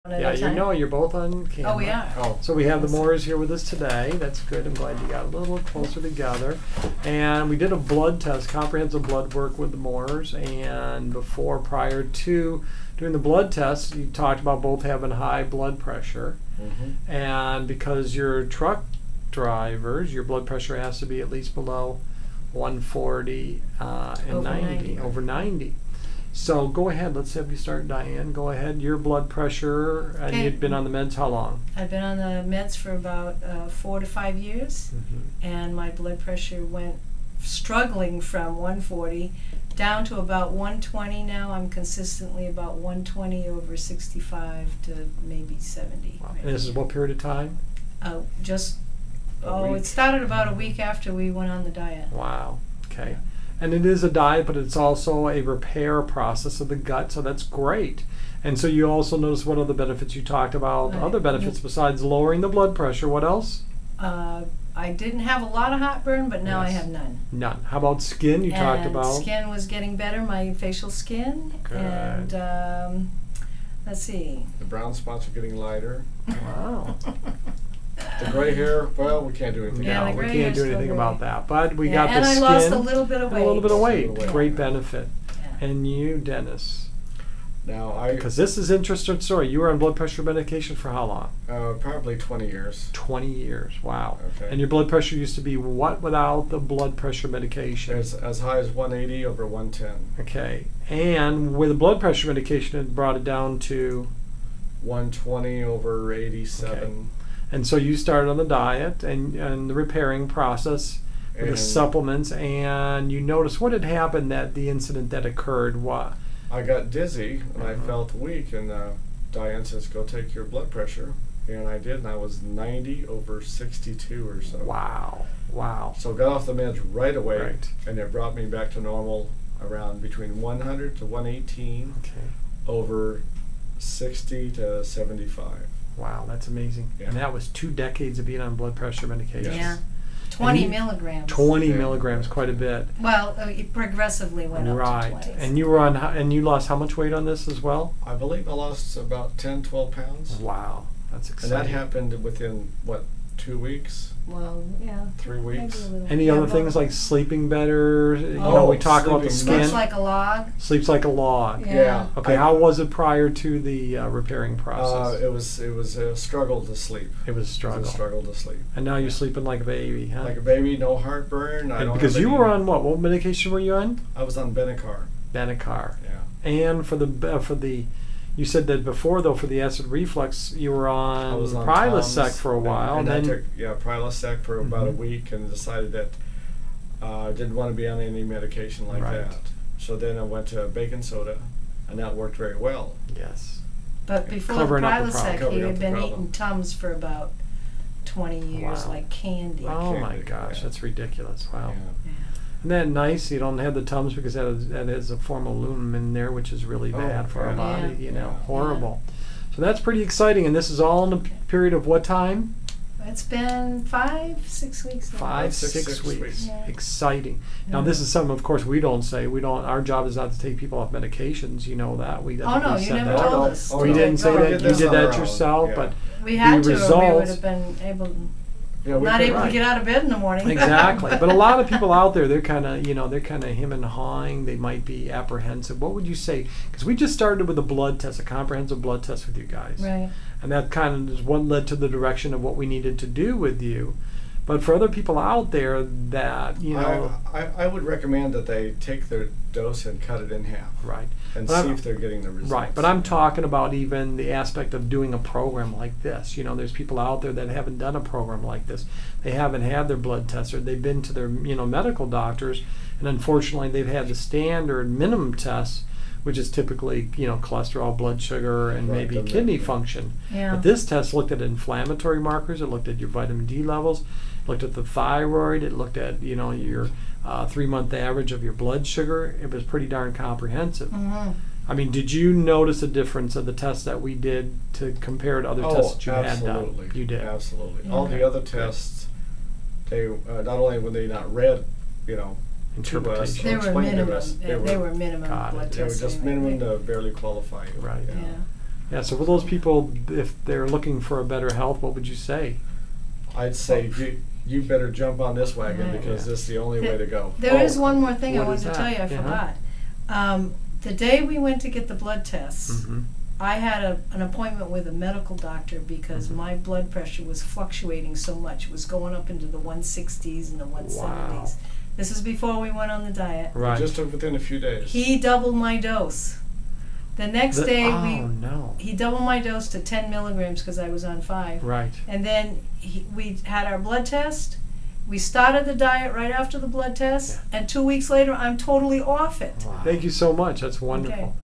Yeah, you're both on camera. Oh, we are. Oh, so we have the Moores here with us today. That's good. I'm glad you got a little closer together. And we did a blood test, comprehensive blood work with the Moores. And prior to doing the blood test, you talked about both having high blood pressure. Mm-hmm. And because you're truck drivers, your blood pressure has to be at least below 140 and Over 90, over 90. So go ahead, let's have you start, Diane. Go ahead, your blood pressure, and Okay. you'd been on the meds how long? I've been on the meds for about 4 to 5 years, and my blood pressure went struggling from 140 down to about 120 now. I'm consistently about 120 over 65 to maybe 70. Wow. Right And this is what period of time? It started about a week after we went on the diet. Wow, okay. And it is a diet, but it's also a repair process of the gut, so that's great. And so you also notice what other benefits you talked about, Right. other benefits besides lowering the blood pressure. What else? I didn't have a lot of heartburn, but now I Yes. have none. None. How about skin? You talked And about. skin was getting better, my facial skin. Good. And let's see. The brown spots are getting lighter. Wow. The gray hair, well, we can't do anything Yeah, about No, the we gray can't hair's do still anything gray. about that. But we Yeah, got the and skin. I lost a little bit of weight. A little bit of weight. A little bit. Great benefit. Yeah. And you, Dennis? Now, Because this is an interesting story. You were on blood pressure medication for how long? probably 20 years. 20 years. Wow. Okay. And your blood pressure used to be what without the blood pressure medication? It's as high as 180 over 110. Okay. And with the blood pressure medication, it brought it down to. 120 over 87. And so you started on the diet and the repairing process with the And supplements, and you noticed what had happened, that the incident that occurred. What? I got dizzy and I felt weak, and Diane says, go take your blood pressure. And I did, and I was 90 over 62 or so. Wow. Wow. So got off the meds right away, Right. and it brought me back to normal around between 100 to 118 Okay. over 60 to 75. Wow, that's amazing. Yeah. And that was 2 decades of being on blood pressure medication. Yes. Yeah. 20 you- milligrams. 20 Yeah. milligrams, quite a bit. Well, it progressively went up Right. to 20. And you were on, and you lost how much weight on this as well? I believe I lost about 10, 12 pounds. Wow, that's And exciting. that happened within, 2 weeks? Well, yeah. 3 maybe weeks? a little. Any Yeah, other about- things like sleeping better? You know, Oh, we talk about the sleeping skin. Looks like a log. Sleeps like a log. Yeah. Okay, how was it prior to the repairing process? It was a struggle to sleep. It was a It was struggle. a struggle to sleep. And now you're sleeping like a baby, huh? Like a baby, no heartburn. I And don't because have you any- were on what? What medication were you on? I was on Benicar. Benicar. Yeah. And for the, you said that before though, for the acid reflux, you were I on was on Prilosec Tums, for a while, and and I then took Prilosec for about a Mhm. week, and decided that I didn't want to be on any medication like Right. that. So then I went to baking soda, and that worked very well. yes, But before Covering the up the Prilosec, problem. he Covering up had the been problem. eating Tums for about 20 years, Wow. like candy. oh candy, my gosh, yeah. that's ridiculous. Wow. Yeah. Yeah. Isn't that nice? You don't have the Tums because that is a form of aluminum in there, which is really Oh, bad for our yeah. body. You know, Yeah. horrible. So that's pretty exciting, and this is all in a period of what time? It's been 5, 6 weeks now. 5, Six 6 weeks. weeks. Yeah. Exciting. Now Yeah. this is something, of course, we don't say. We don't. Our job is not to take people off medications. You know that. We. I Oh, think no, we you said never that. told no. us. Oh, We no. didn't say No, that. we You this did on that our own. yourself, Yeah. but We had the to, or we would results- have been able, Yeah, we not could- able right. to get out of bed in the morning. exactly. But a lot of people out there, they're kind of him and hawing. They might be apprehensive. What would you say? Because we just started with a blood test, a comprehensive blood test with you guys, Right. and that kind of is what led to the direction of what we needed to do with you. But for other people out there that I would recommend that they take their dose and cut it in half, right. and But see I'm- if they're getting the results. Right, but I'm talking about even the aspect of doing a program like this. You know, there's people out there that haven't done a program like this. They haven't had their blood tested. They've been to their, medical doctors, and unfortunately they've had the standard minimum tests, which is typically, cholesterol, blood sugar, and Right, maybe and kidney that, yeah. function. Yeah. But this test looked at inflammatory markers. It looked at your vitamin D levels, looked at the thyroid. It looked at, your 3-month average of your blood sugar. It was pretty darn comprehensive. Mhm. I mean, did you notice a difference of the tests that we did to compare to other tests that you absolutely. had done? You did. Absolutely. Yeah. All Okay. the other tests, they not only were they not read, to us, Interpretation. They were explain to minimum. us, they were minimum Got it. blood they were tests. just anyway. minimum to barely qualify you. Right. Yeah. Yeah, so for those people, if they're looking for a better health, what would you say? I'd say you better jump on this wagon Right. because Yeah. this is the only way to go. There is Oh, one more thing I what wanted is to that? tell you. I Yeah. forgot. The day we went to get the blood tests, Mm-hmm. I had an appointment with a medical doctor because Mhm. my blood pressure was fluctuating so much. It was going up into the 160s and the 170s. Wow. This is before we went on the diet. Right. Just within a few days. He doubled my dose. The next day oh, no. he doubled my dose to 10 milligrams because I was on 5. Right. And then we had our blood test. We started the diet right after the blood test, and 2 weeks later I'm totally off it. Thank you so much. That's wonderful. Okay.